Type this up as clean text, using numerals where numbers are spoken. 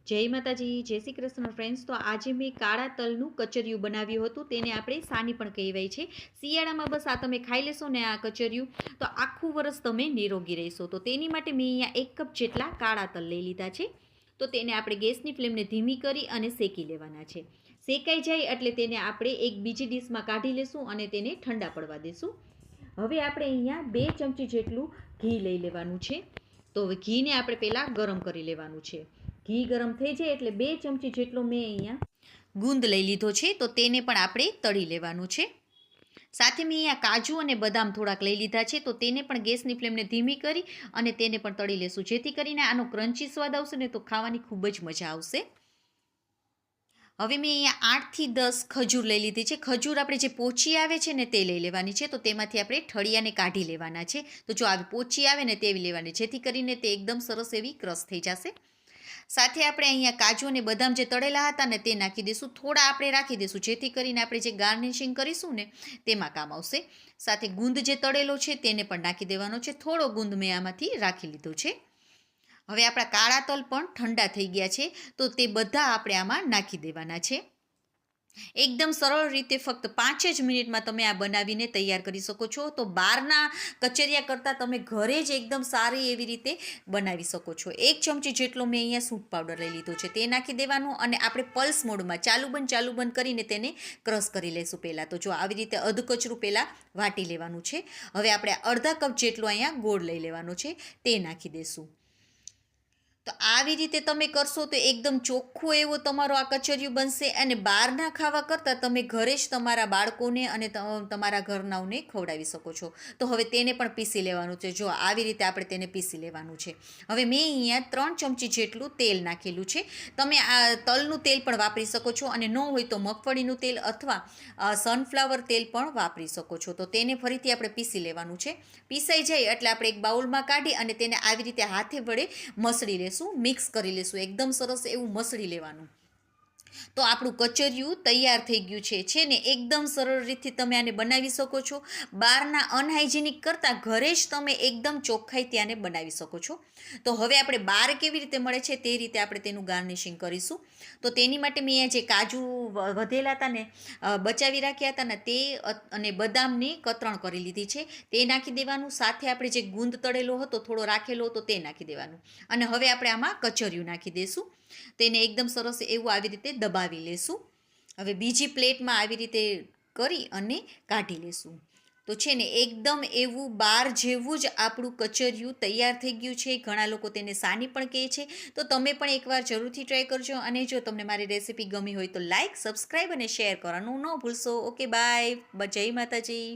જય માતાજી, જય શ્રી કૃષ્ણ ફ્રેન્ડ્સ. તો આજે મેં કાળા તલનું કચરિયું બનાવ્યું હતું. તેને આપણે સાની પણ કહેવાય છે. શિયાળામાં બસ આ તમે ખાઈ લેશો ને આ કચરિયું, તો આખું વરસ તમે નિરોગી રહેશો. તો તેની માટે મેં અહીંયા 1 કપ જેટલા કાળા તલ લઈ લીધા છે. તો તેને આપણે ગેસની ફ્લેમને ધીમી કરી અને શેકી લેવાના છે. શેકાઈ જાય એટલે તેને આપણે એક બીજી ડીશમાં કાઢી લેશું અને તેને ઠંડા પડવા દેશું. હવે આપણે અહીંયા 2 ચમચી જેટલું ઘી લઈ લેવાનું છે. તો હવે ઘીને આપણે પહેલાં ગરમ કરી લેવાનું છે. ઘી ગરમ થઈ જાય એટલે 2 ચમચી જેટલો મેં અહીંયા ગુંદ લઈ લીધો છે. તો તેને પણ આપણે તળી લેવાનું છે. સાથે મેં અહીંયા કાજુ અને બદામ થોડાક લઈ લીધા છે. તો તેને પણ ગેસની ફ્લેમને ધીમી કરી અને તેને પણ તળી લેશું, જેથી કરીને આનો ક્રન્ચી સ્વાદ આવશે ને તો ખાવાની ખૂબ જ મજા આવશે. હવે મેં અહીંયા 8 થી 10 ખજૂર લઈ લીધી છે. ખજૂર આપણે જે પોચી આવે છે ને તે લઈ લેવાની છે. તો તેમાંથી આપણે ઠળિયાને કાઢી લેવાના છે. તો જો આવી પોચી આવે ને તેવી લેવાની, જેથી કરીને તે એકદમ સરસ એવી ક્રશ થઈ જશે. સાથે આપણે અહીંયા કાજુ અને બદામ જે તળેલા હતા ને તે નાખી દઈશું. થોડા આપણે રાખી દઈશું, જેથી કરીને આપણે જે ગાર્નિશિંગ કરીશું ને તેમાં કામ આવશે. સાથે ગુંદ જે તળેલો છે તેને પણ નાખી દેવાનો છે. થોડો ગુંદ મેં આમાંથી રાખી લીધો છે. હવે આપણા કાળા તલ પણ ઠંડા થઈ ગયા છે. તો તે બધા આપણે આમાં નાખી દેવાના છે. એકદમ સરળ રીતે ફક્ત 5 જ મિનિટમાં તમે આ બનાવીને તૈયાર કરી શકો છો. તો બહારના કચરિયા કરતાં તમે ઘરે જ એકદમ સારી એવી રીતે બનાવી શકો છો. 1 ચમચી જેટલો મેં અહીંયા સૂંઠ પાવડર લઈ લીધો છે, તે નાખી દેવાનું અને આપણે પલ્સ મોડમાં ચાલુ બંધ કરીને તેને ક્રશ કરી લઈશું પહેલાં. તો જો આવી રીતે અધકચરું પહેલાં વાટી લેવાનું છે. હવે આપણે અડધા કપ જેટલો અહીંયા ગોળ લઈ લેવાનો છે, તે નાખી દઈશું. તો આવી રીતે તમે કરશો તો એકદમ ચોખ્ખું એવો તમારો આ કચરિયું બનશે અને બહારના ખાવા કરતાં તમે ઘરે જ તમારા બાળકોને અને તમારા ઘરનાઓને ખવડાવી શકો છો. તો હવે તેને પણ પીસી લેવાનું છે. જો આવી રીતે આપણે તેને પીસી લેવાનું છે. હવે મેં અહીંયા 3 ચમચી જેટલું તેલ નાખેલું છે. તમે આ તલનું તેલ પણ વાપરી શકો છો અને ન હોય તો મગફળીનું તેલ અથવા સનફ્લાવર તેલ પણ વાપરી શકો છો. તો તેને ફરીથી આપણે પીસી લેવાનું છે. પીસાઈ જાય એટલે આપણે એક બાઉલમાં કાઢી અને તેને આવી રીતે હાથે વડે મસળી લેશું, મિક્સ કરી લેશું. એકદમ સરસ એવું મસળી લેવાનું. તો આપણું કચરિયું તૈયાર થઈ ગયું છે ને એકદમ સરળ રીતથી તમે આને બનાવી શકો છો. બહારના અનહાઇજેનિક કરતાં ઘરે જ તમે એકદમ ચોખ્ખાઈથી આને બનાવી શકો છો. તો હવે આપણે બહાર કેવી રીતે મળે છે તે રીતે આપણે તેનું ગાર્નિશિંગ કરીશું. તો તેની માટે મેં અહીંયા જે કાજુ વધેલા હતા ને, બચાવી રાખ્યા હતા ને, તે અને બદામની કતરણ કરી લીધી છે, તે નાખી દેવાનું. સાથે આપણે જે ગુંદ તળેલો હતો થોડો રાખેલો હતો તે નાખી દેવાનું. અને હવે આપણે આમાં કચરિયું નાખી દઈશું. તેને એકદમ સરસ એવું આવી રીતે દબાવી લેશું. હવે બીજી પ્લેટમાં આવી રીતે કરી અને કાઢી લેશું. તો છે ને એકદમ એવું બાર જેવું જ આપણું કચરિયું તૈયાર થઈ ગયું છે. ઘણા લોકો તેને સાની પણ કહે છે. તો તમે પણ એકવાર જરૂરથી ટ્રાય કરજો. અને જો તમને મારી રેસીપી ગમી હોય તો લાઇક, સબસ્ક્રાઈબ અને શેર કરવાનું ન ભૂલશો. Okay, bye. જય માતાજી.